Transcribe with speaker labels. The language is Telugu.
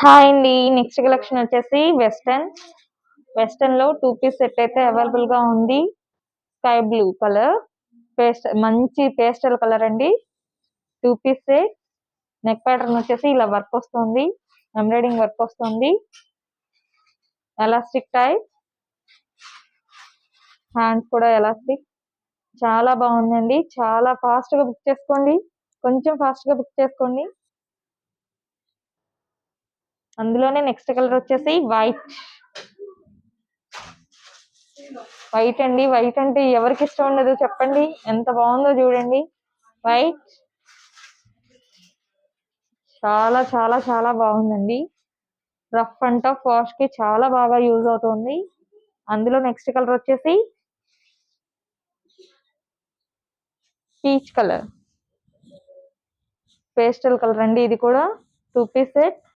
Speaker 1: హాయ్ అండి. నెక్స్ట్ కలెక్షన్ వచ్చేసి వెస్టర్న్ లో 2 పీస్ సెట్ అయితే అవైలబుల్ గా ఉంది. స్కై బ్లూ కలర్, మంచి పేస్టల్ కలర్ అండి. 2 పీస్ సెట్. నెక్ ప్యాటర్న్ వచ్చేసి ఇలా వర్క్ వస్తుంది, ఎంబ్రాయిడింగ్ వర్క్ వస్తుంది, ఎలాస్టిక్ టైప్, హ్యాండ్స్ కూడా ఎలాస్టిక్. చాలా బాగుందండి. చాలా ఫాస్ట్ గా బుక్ చేసుకోండి, కొంచెం ఫాస్ట్ గా బుక్ చేసుకోండి. అందులోనే నెక్స్ట్ కలర్ వచ్చేసి వైట్ అండి. వైట్ అంటే ఎవరికి ఇష్టం ఉండదు చెప్పండి, ఎంత బాగుందో చూడండి. వైట్ చాలా చాలా చాలా బాగుందండి. రఫ్ అండ్ టఫ్ వాష్ కి చాలా బాగా యూజ్ అవుతుంది. అందులో నెక్స్ట్ కలర్ వచ్చేసి పీచ్ కలర్, పేస్టల్ కలర్ అండి. ఇది కూడా 2 పీస్ సెట్.